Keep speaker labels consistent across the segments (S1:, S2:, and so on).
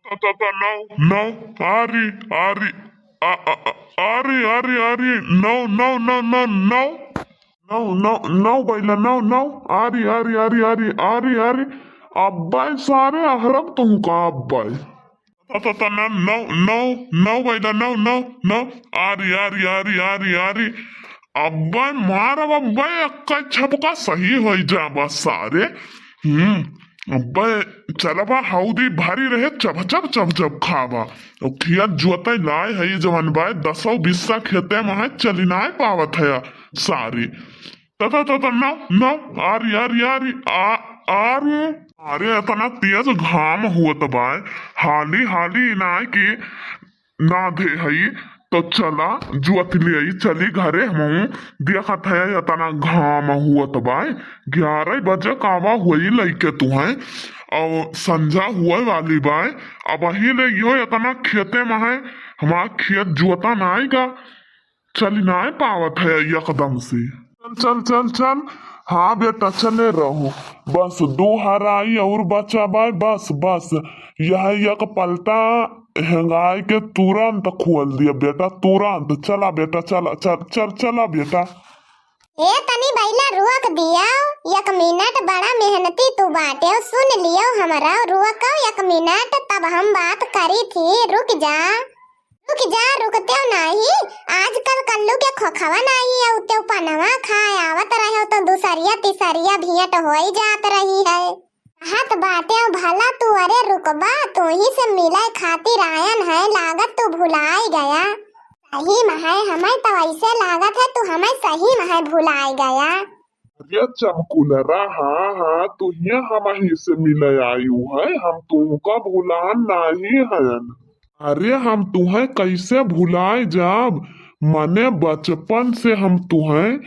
S1: No, no, Ari, Ari, Ari, Ari, Ari, no, no, no, no, no, no, no, no, Baila, no, no, Ari, Ari, Ari, Ari, Ari, Ari, अब्बाई सारे अहरब तुमका अब्बाई no, no, no, no, Baila, no, no, no, Ari, Ari, Ari, Ari, Ari, अब्बाई मार अब्बाई अक्का छपका सही हो जा बस सारे अब्बाई चलबा हाउदी भारी रहे चब चब चब चब खावा और खिया जुआता लाए है ये जवान बाय 10-20 खेते में है चली ना पावत है सारी तथा तथा ना ना आरी आरी आरी आ आरे अरे इतना तेज घाम हुआ तो बाय हाली हाली ना कि ना दे हई तो चला जुअत ले चली घरे हम देखत है इतना घाम हुआ तो बाय 11 बजे कावा हुई लइके तुहे और संजा हुआ वाली बाय अब वही ले यो इतना खेते में है हमारा खेत जुअता ना आएगा चली ना पावत है एकदम से चल चल चल चल हाँ बेटा चले रहो बस 2 हराई और बचा बाय बस बस यह एक पलटा हेंगाई के तुरंत खोल दिया बेटा तुरंत चला बेटा चला चल चल चला बेटा
S2: ए तनी बैला रुक दिया 1 मिनट बड़ा मेहनती तू बाटे सुन लियो हमारा रुको 1 मिनट तब हम बात करी थी रुक जा रुकते नहीं आजकल कल्लू के खोखवा नहीं है उते पनवा खाए आवत रहे तो दूसरिया तीसरिया भेंट हो ही जात रही है हाथ बाटे भला तू अरे रुकबा तू ही से मिले खातिर आयन है लागत तू भुलाई गया सही में है हमें तो ऐसे लागत है तू हमें सही में है भुलाई गया
S1: अरे चमकुलरा हाँ हाँ तू ये हमारी से मिले आयु है हम तुमका भुलान नहीं है अरे हम तुम्हें कैसे भुलाए जाब मने बचपन से हम तुम्हें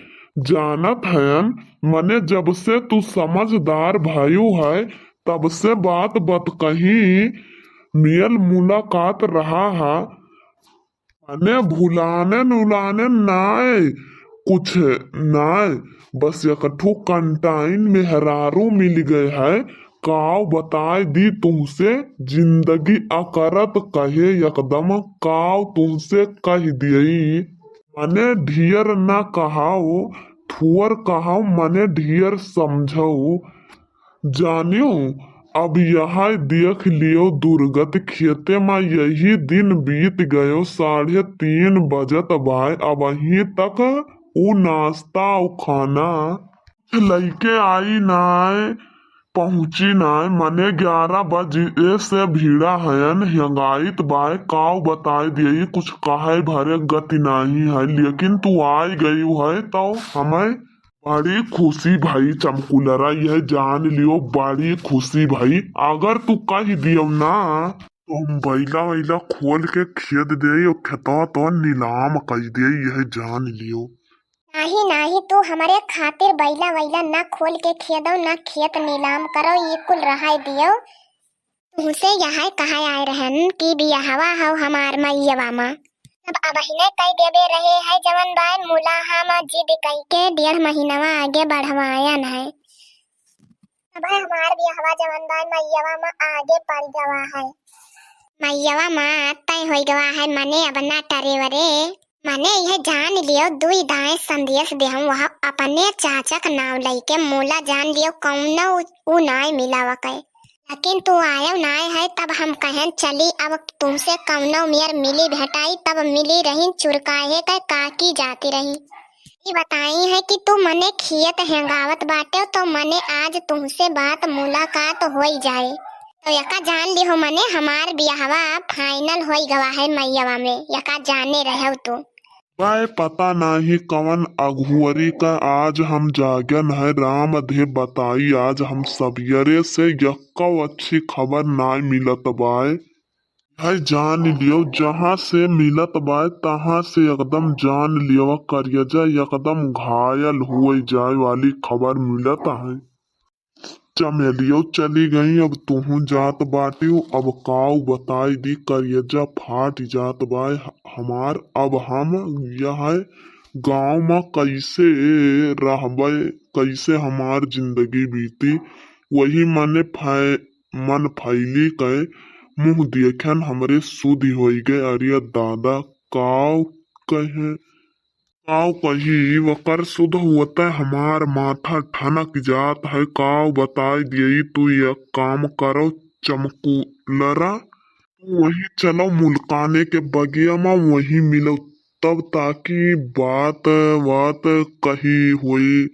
S1: जानत हैं मने जब से तू समझदार भाई है तब से बात कहीं मेल मुलाकात रहा है मने भुलाने नुलाने नाय कुछ नाय बस एकठू कंटाइन मेहरारू मिल गए है काव बताए दी तुमसे जिंदगी अकरत कहे एकदम काव तुमसे कह दियई मने ढियर न कहाओ थुअर कहाओ मने ढियर समझो जानियो अब यहाँ देख लियो दुर्गत खेते में यही दिन बीत गयो 3:30 बजत बाय अब वहीं तक उ नाश्ता उ खाना लइके आई नाय पहुंची नाय मने 11 बजे से भीड़ा हयन हंगाइत बाय काव बताए दिए कुछ कहे भरे गति नहीं है लेकिन तू आई गई है तो हमें बड़ी खुशी भाई चमकुलरा यह जान लियो बड़ी खुशी भाई अगर तू कह दियो ना तो हम बैला वैला खोल के खेत दे खेतवा तो नीलाम कर दे यह जान लियो
S2: नहीं तू हमारे खातिर बैला वैला ना खोल के खेदो ना खेत नीलाम करो ये कुल रहा दियो तुमसे यहाँ कहा आए रहन कि बियाहवा हो हमार मैयवा मा अब अबहिने कई देवे रहे है जवन बान मुला हम जिद कई के 1.5 महीनावा आगे बढ़वायन है अब हमार बियाहवा जवन बान मैयवा मा आगे पड़ गवा है मैयवा मा तय होई गवा है मने अब ना टरेवरे मने यह जान लियो दुई दाएं संदेश दे हम वहाँ अपने चाचा का नाम लइके मोला जान लियो कौनो उ नाय मिलावा कहे लेकिन तू आयो नाय है तब हम कहन चली अब तुमसे कौनो मेर मिली भेटाई तब मिली रही चुरकाहे का काकी जाती रही ये बताई है कि तू मने खेत हेंगावत बाटे तो मने आज तुमसे बात मुलाकात हो जाए तो यका जान ली हो मने हमार बियाहवा फाइनल हो गवा है मैयवा में यका जाने रहे तू
S1: भाई पता नहीं कवन अघुअरी का आज हम जागन है राम दे बताई आज हम सबियरे से यक्का अच्छी खबर ना मिलत बाय है जान लियो जहाँ से मिलत बाय तहाँ से एकदम जान लियो करियजा एकदम घायल हुए जाए वाली खबर मिलत है चमेलियो चली गई अब तुहू जात बाटी अब काऊ बताई दी करियजा फाट जात बाय हमार अब हम यह गांव में कैसे रहबे कैसे हमार जिंदगी बीती वही मन फैली कहे मुंह देखन हमरे सुधी हो गए। अरे दादा काव कहे काव कही वकर सुध होता है, हमार माथा ठनक जात है। काव बताई दियई तू एक काम करो चमकुलरा, तू वही चलो मुल्काने के बगिया में वही मिलो, तब ताकि बात बात कही हुई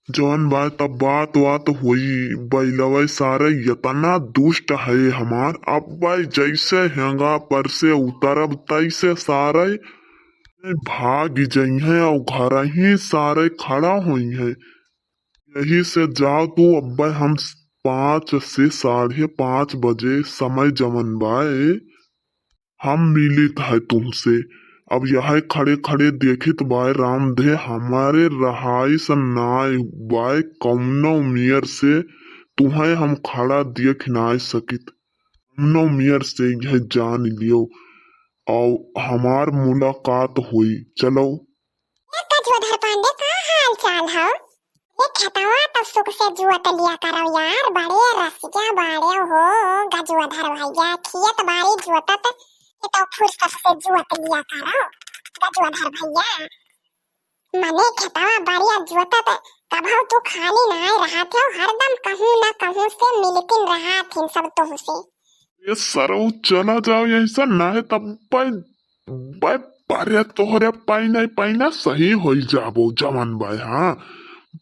S1: जौन बात तब बात हुई। बैलवे सारे इतना दुष्ट है हमार, अब भाई जैसे हेंगा पर से उतरब तैसे सारे भाग जई है और घर ही सारे खड़ा हुई है। यही से जाओ तू अब हम 5 से 5:30 बजे समय जमन बाए हम मिलित है तुमसे। अब यह खड़े खड़े देखित बाय रामधे हमारे रहाइस नाय बाय कौनो मियर से तुम्हें हम खड़ा देख नाय सकित। कौनो मियर से यह जान लियो और हमार मुलाकात हुई। चलो
S2: गजोधर पांडे का हाल चाल है? ये खेतवा तो सुख से जुआत लिया करो यार, बड़े रसिया बाड़े हो गजोधर भैया, खेत बाड़ी जुआतत ये तो फुर्सत से जुआत लिया करो गजोधर भैया। मने खेतवा बढ़िया जुआतत कभो तू खाली ना रहा थे, हरदम कहूं ना कहूं से मिलतिन रहा थिन सब तो से।
S1: ये सरो चला जाओ यही से ना है तब बाय पारे तोहरे पाइना सही हो जाबो जमन बाय। हाँ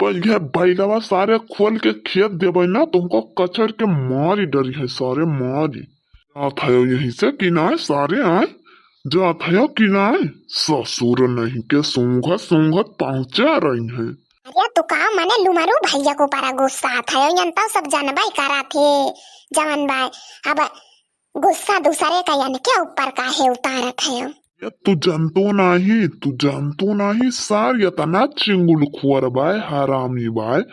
S1: ये बैलवा सारे खोल के खेत देवे ना तुमको कचर के मारी डरी है सारे मारी। जात है यहीं से किनाए सारे आए, जात है किनाए ससुर नहीं के सूंघत सूंघत पहुंचा रही है।
S2: अरे तू का मने लुमरू भैया को पारा गुस्सा था यंता सब जानबाई करा थे जमन बाय। अब गुस्सा दूसरे का यानी के ऊपर का है उतारत है।
S1: ये तू जानतो नहीं सार यतना चिंगुल खुअर बाय हरामी बाय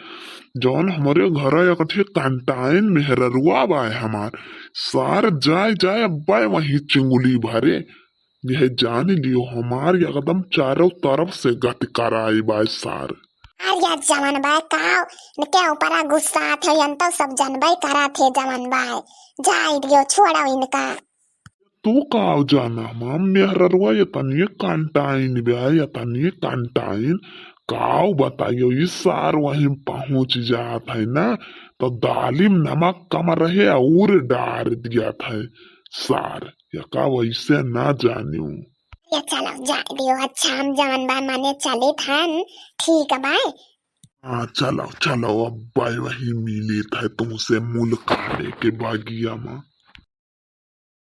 S1: जौन हमारे घर एकठे कंटाइन मेहररुआ बाय हमार सार जाए अब्बाय वही चिंगुली भरे। यह जान लियो हमार एकदम चारों तरफ से गत कराई बाय सार।
S2: अरे जमन बाय काव न के ऊपर गुस्सा थे यंता सब जानबाई करा थे जमन बाय, जाई दियो छोड़ो इनका।
S1: तू काव जाना माम मेहररुआ ये तनिए कंटाइन ब्याह ये तनिए कंटाइन काव बताइयो इस सार वहीं पहुंच जात है ना तो दालिम नमक कम रहे और डार दिया था सार या का वैसे ना जानियो।
S2: ये चलो जाई दियो, अच्छा हम जमन बाय माने चले थन ठीक है बाय।
S1: हाँ चलो अब भाई वही मिली था तुमसे मुल्काने के बागिया में।